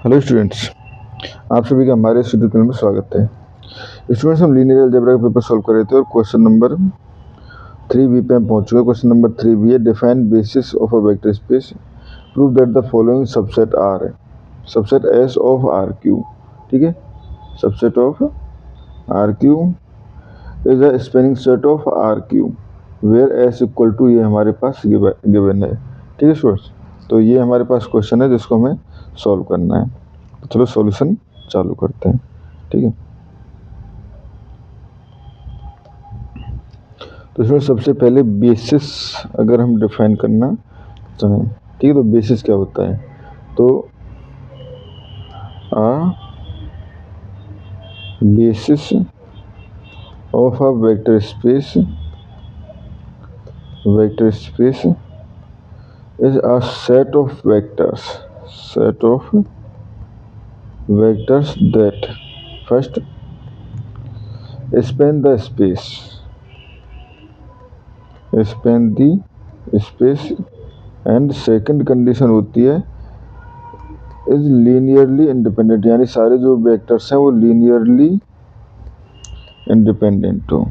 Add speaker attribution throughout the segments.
Speaker 1: Hello students, आप सभी का हमारे ट्यूटोरियल में स्वागत है। स्टूडेंट्स, हम लीनियर अलजेब्रा का पेपर सॉल्व कर रहे थे और क्वेश्चन नंबर 3b पे हम पहुंच चुके हैं। क्वेश्चन नंबर 3b है, define basis of a vector space, prove that the following subset R, subset S of R Q. ठीक है, subset of R Q is a spanning set of R Q where S equal to, ये हमारे पास given है। ठीक है students, तो ये हमारे पास क्वेश्चन है जिसको हमें सॉल्व करना है। तो चलो सॉल्यूशन चालू करते हैं। ठीक है, तो इसमें सबसे पहले बेसिस अगर हम डिफाइन करना चाहें, ठीक है, तो बेसिस क्या होता है? तो basis of a vector space is a set of vectors that first span the space and second condition होती है इज लीनियरली इंडिपेंडेंट, यानी सारे जो वेक्टर्स हैं वो लीनियरली इंडिपेंडेंट हो।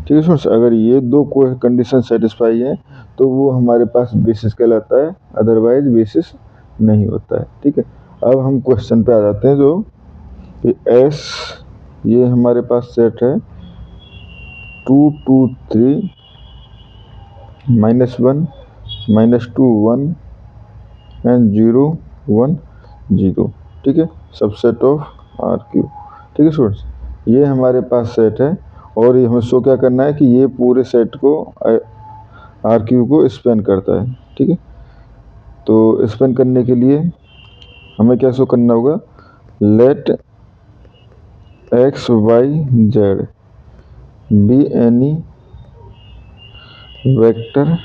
Speaker 1: ठीक है फ्रेंड्स, अगर ये दो कोई कंडीशन सेटिस्फाई है तो वो हमारे पास बेसिस कहलाता है, अदरवाइज बेसिस नहीं होता है। ठीक है, अब हम क्वेश्चन पे आ जाते हैं। जो एस, ये हमारे पास सेट है 2 2 3 -1 -2 1 एंड 0 1 0। ठीक है, सबसेट ऑफ आर क्यू। ठीक है स्टूडेंट्स, ये हमारे पास सेट है और ये हमें शो क्या करना है कि ये पूरे सेट को आर क्यू को स्पेन करता है। ठीक है, तो स्पेन करने के लिए हमें क्या शो करना होगा? Let X Y Z be any vector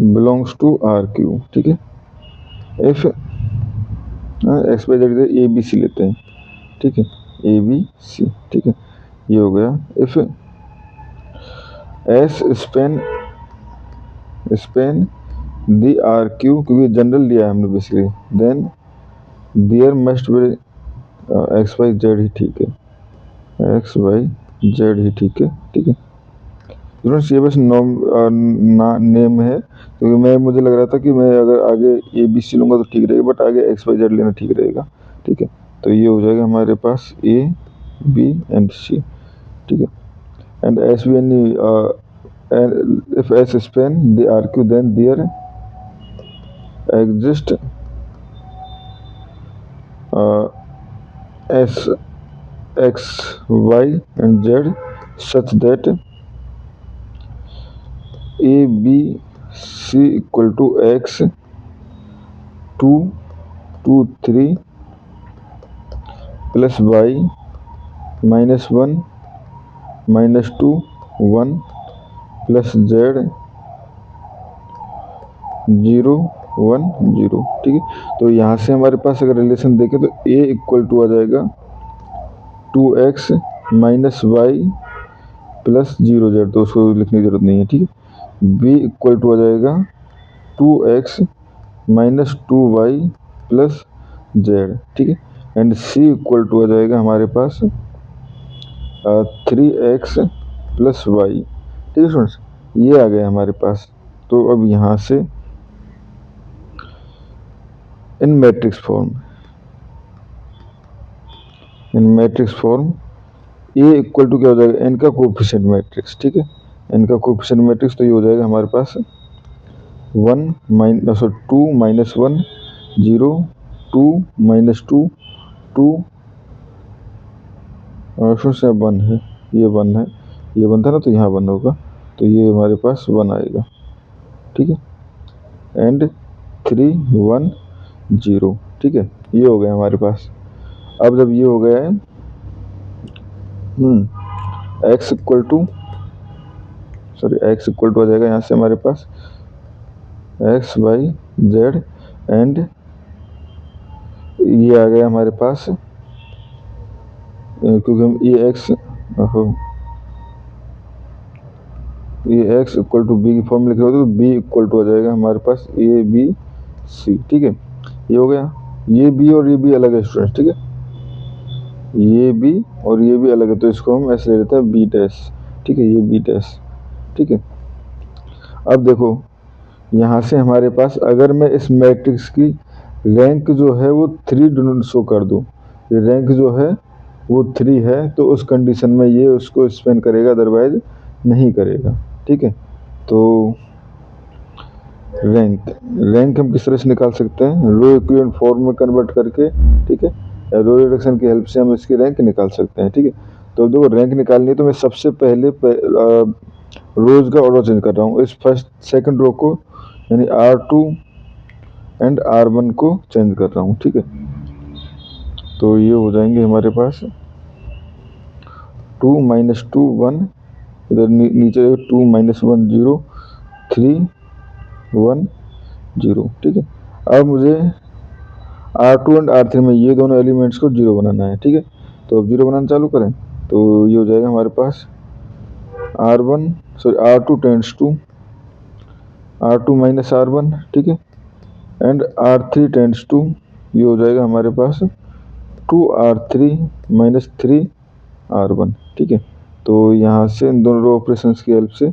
Speaker 1: belongs to R Q. ठीक है, if X Y Z A B C लेते हैं। ठीक है, ए बी सी। ठीक है, ये हो गया। If S span the R Q, क्योंकि जनरल लिया है हमने basically, then there must be X Y Z ही ठीक है, एक्स वाई जेड ही ठीक है। ठीक है स्टूडेंट्स, ये बस नेम है, क्योंकि मुझे लग रहा था कि मैं अगर आगे ए बी सी लूँगा तो ठीक रहेगा, बट आगे एक्स वाई जेड लेना ठीक रहेगा। ठीक है, तो ये हो जाएगा हमारे पास ए बी एंड सी। ठीक है, and S be any if S span the RQ, then there exist S, X, Y and Z such that A, B, C equal to X 2 2 3 plus Y -1 -2 1 plus Z 0 1 0। ठीक है, तो यहाँ से हमारे पास अगर relation देखें तो A इक्वल टू आ जाएगा 2x - y प्लस 0 जेड, तो उसको लिखने की जरूरत नहीं है। ठीक है, B इक्वल टू आ जाएगा 2x - 2y प्लस जेड। ठीक है, एंड C इक्वल टू आ जाएगा हमारे पास 3x प्लस y। ठीक है स्टूडेंट्स, ये आ गया हमारे पास। तो अब यहाँ से in matrix form A equal to क्या हो जाएगा? एन का कोएफिशिएंट मैट्रिक्स। ठीक है, एन का कोएफिशिएंट मैट्रिक्स, तो ये हो जाएगा हमारे पास 1 2 -1 0 2 -2 2 से 1 है, ये 1 है, ये 1 था ना, तो यहाँ 1 होगा, तो ये हमारे पास 1 आएगा। ठीक है, एंड 3 1 0। ठीक है, ये हो गया हमारे पास। अब जब ये हो गया है एक्स इक्वल टू आ जाएगा यहाँ से हमारे पास एक्स वाई जेड, एंड ये आ गया हमारे पास, क्योंकि हम ए एक्स इक्वल टू बी की फॉर्म लिखे होते तो बी इक्वल टू आ जाएगा हमारे पास ए बी सी। ठीक है, ये हो गया। ये बी और ये बी अलग है स्टूडेंट, ठीक है, ये बी और ये भी अलग है, तो इसको हम ऐसे ले लेते हैं बी डैश, ठीक है, ये बी डैश, ठीक है। अब देखो यहाँ से हमारे पास अगर मैं इस मैट्रिक्स की रैंक जो है वो 3 शो कर दूँ, ये रैंक जो है वो 3 है, तो उस कंडीशन में ये उसको स्पेन करेगा, अदरवाइज नहीं करेगा, ठीक है। तो रैंक हम किस तरह से निकाल सकते हैं, रो इक्विवेलेंट फॉर्म में कन्वर्ट करके, ठीक है, या रो रिडक्शन की हेल्प से हम इसकी रैंक निकाल सकते हैं, ठीक है। तो देखो रैंक निकालनी है तो मैं सबसे पहले रोज का ऑर्डर चेंज कर रहा हूँ, इस फर्स्ट सेकंड रो को यानी R2 एंड R1 को चेंज कर रहा हूँ, ठीक है। तो ये हो जाएंगे हमारे पास 2 - 2 1, इधर नीचे 2 - 1 0 3 1 0, ठीक है। अब मुझे R2 एंड R3 में ये दोनों एलिमेंट्स को 0 बनाना है, ठीक है। तो अब 0 बनाना चालू करें, तो ये हो जाएगा हमारे पास R2 tends to R2 - R1, ठीक है, एंड R3 टेंड्स टू, ये हो जाएगा हमारे पास 2R3 - 3R1, ठीक है। तो यहाँ से इन दोनों रो ऑपरेशंस की हेल्प से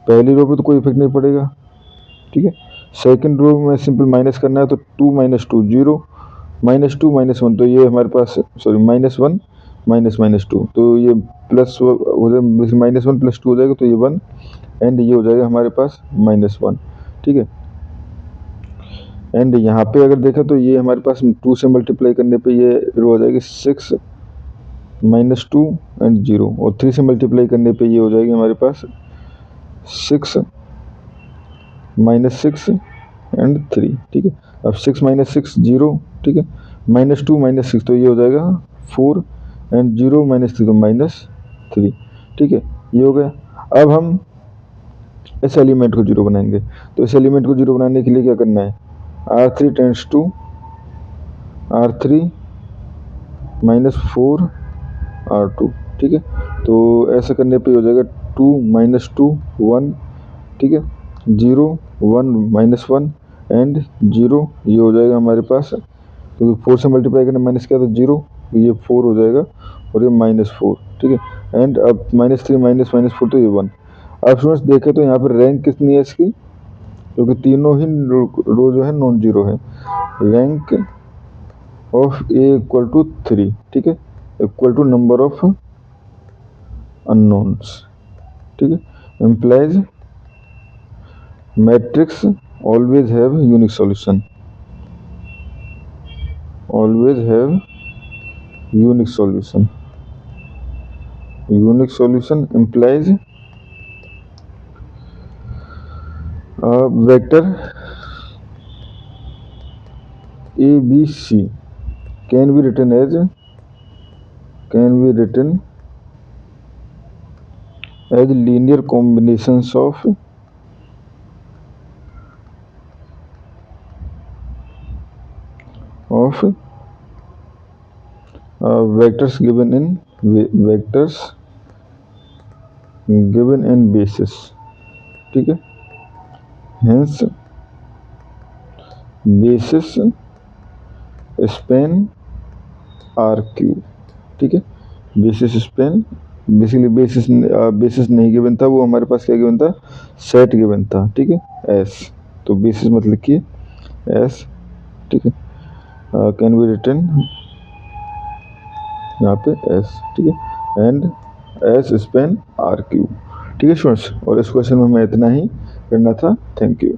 Speaker 1: पहली रो पे तो कोई इफेक्ट नहीं पड़ेगा, ठीक है। सेकंड रो में सिंपल माइनस करना है, तो 2 - 2 0 -2 -1, तो ये हमारे पास सॉरी -1 -2, तो ये प्लस हो जाए, -1 + 2 हो जाएगा, तो ये 1 एंड ये हो जाएगा हमारे पास -1, ठीक है। एंड यहाँ पे अगर देखा तो ये हमारे पास 2 से मल्टीप्लाई करने पे ये रो हो जाएगी 6 - 2 एंड 0, और 3 से मल्टीप्लाई करने पे ये हो जाएगी हमारे पास 6 - 6 एंड 3, ठीक है। अब 6 - 6 0, ठीक है, -2 - 6, तो ये हो जाएगा 4 एंड 0 - 3 तो -3, ठीक है, ये हो गया। अब हम इस एलिमेंट को 0 बनाएंगे, तो इस एलिमेंट को 0 बनाने के लिए क्या करना है, R3 tends to R3 - 4 R2, ठीक है। तो ऐसा करने पे हो जाएगा 2 - 2 1, ठीक है, 0 1 -1 एंड 0, ये हो जाएगा हमारे पास, तो 4 से मल्टीप्लाई करना माइनस किया तो 0, तो ये 4 हो जाएगा और ये -4, ठीक है। एंड अब -3 -4, तो ये 1। अब स्टूडेंट्स देखें तो यहाँ पर रैंक कितनी है इसकी, क्योंकि तीनों ही रो जो है नॉन जीरो है। Rank of A equal to 3, ठीक है, equal to number of unknowns, ठीक है, implies matrix always have unique solution, always have unique solution. Unique solution implies a vector ABC can be written as linear combinations of vectors given in basis, ठीक है। Hence basis span RQ, ठीक है। Basis Spain basically basis नहीं given था, वो हमारे पास क्या given था, सेट गिवन था, ठीक है, एस। तो बेसिस मतलब कि एस, ठीक है, कैन बी रिटन यहाँ पे एस, ठीक है, एंड एस स्पेन RQ, ठीक है स्टूडेंट्स। और इस क्वेश्चन में हमें इतना ही करना था। Thank you.